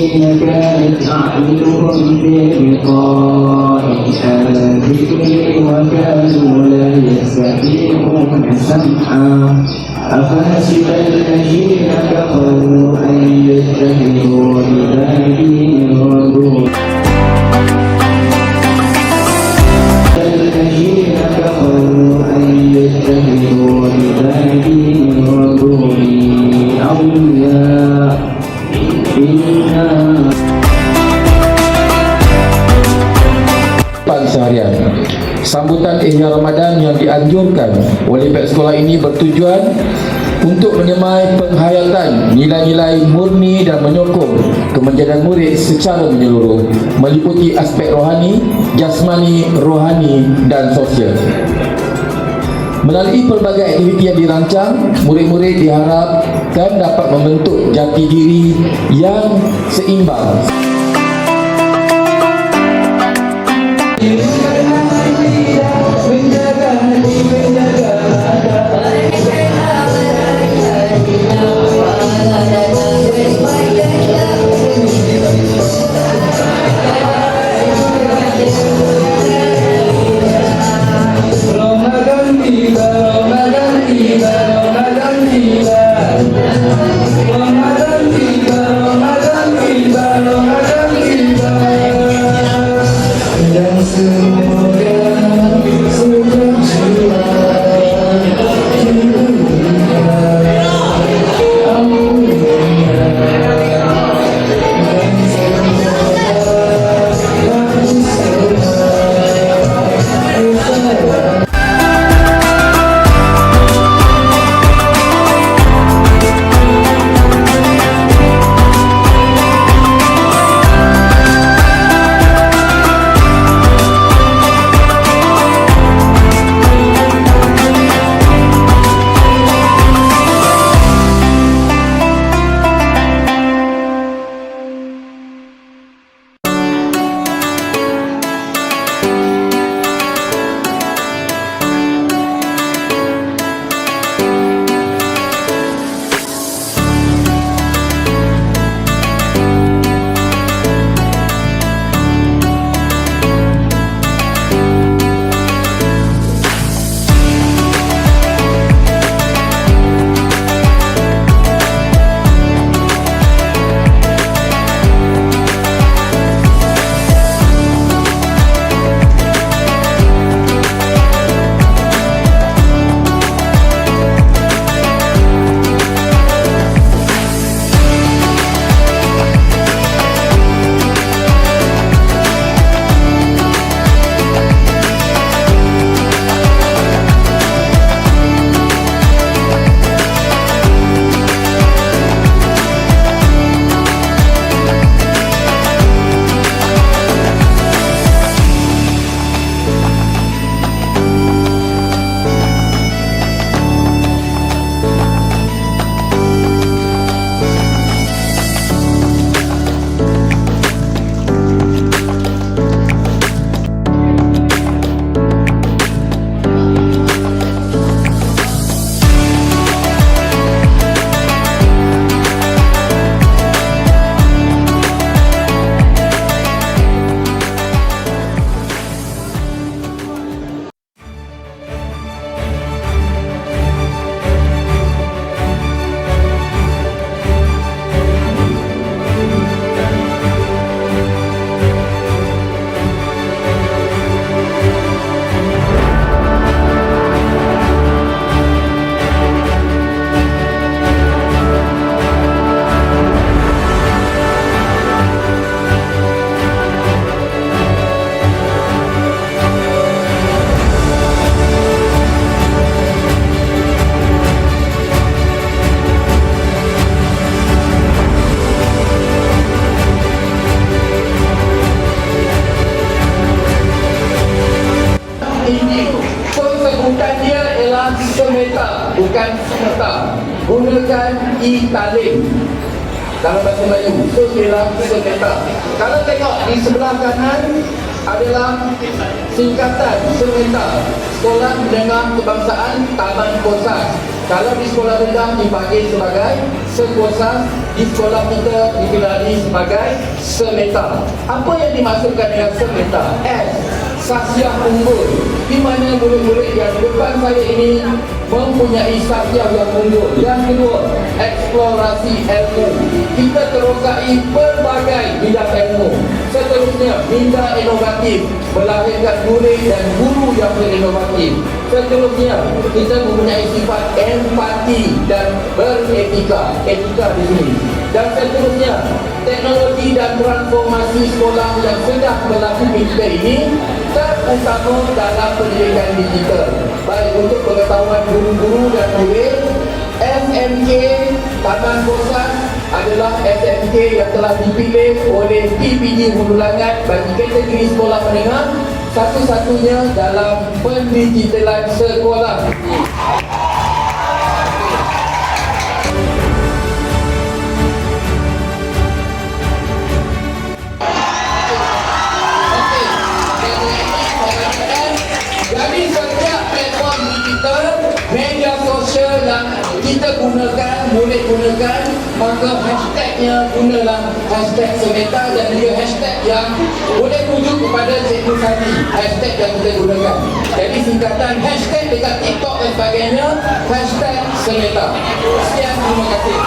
كانت أعينهم بلقاء ذكري وكانوا لا يستطيعون سمعا أفحسب الذين كفروا أن يتخذوا عبادي ورسولي الذين كفروا أن يتخذوا عبادي ورسولي أولياء seharian. Sambutan Ihya Ramadan yang dianjurkan oleh pihak sekolah ini bertujuan untuk menyemai penghayatan nilai-nilai murni dan menyokong kemenjadian murid secara menyeluruh, meliputi aspek rohani, jasmani, rohani dan sosial. Melalui pelbagai aktiviti yang dirancang, murid-murid diharapkan dapat membentuk jati diri yang seimbang. bukan semesta. Gunakan e-talim dalam bahasa Melayu. So ialah semesta. Kalau tengok di sebelah kanan adalah singkatan semesta Sekolah Menengah Kebangsaan Taman Kosas. Kalau di sekolah rendah dipanggil sebagai sekuasa, di sekolah kita dikenali sebagai semeta. Apa yang dimaksudkan dengan semeta? S, saksiah unggul, di mana murid-murid yang di depan saya ini mempunyai saksiah yang unggul. Yang kedua, eksplorasi ilmu, kita terokai pelbagai bidang ilmu. Seterusnya, minda inovatif, melahirkan murid dan guru yang berinovatif. Seterusnya, kita mempunyai sifat empati dan beretika, etika di sini. Dan seterusnya, teknologi dan transformasi sekolah yang sedang berlaku di kita ini, terutama dalam pendidikan digital. Baik untuk pengetahuan guru-guru dan murid, SMK Taman Kosan adalah SMK yang telah dipilih oleh PPD Hulu Langat bagi kategori sekolah menengah, satu-satunya dalam pendigitalan sekolah. Jadi setiap platform digital, media sosial yang kita gunakan, boleh gunakan, maka hashtagnya gunalah hashtag semeta dan juga hashtag yang boleh tuju kepada Cikgu Sadi, hashtag yang kita gunakan. Jadi singkatan hashtag dekat TikTok dan sebagainya, hashtag semeta. Sekian, terima kasih.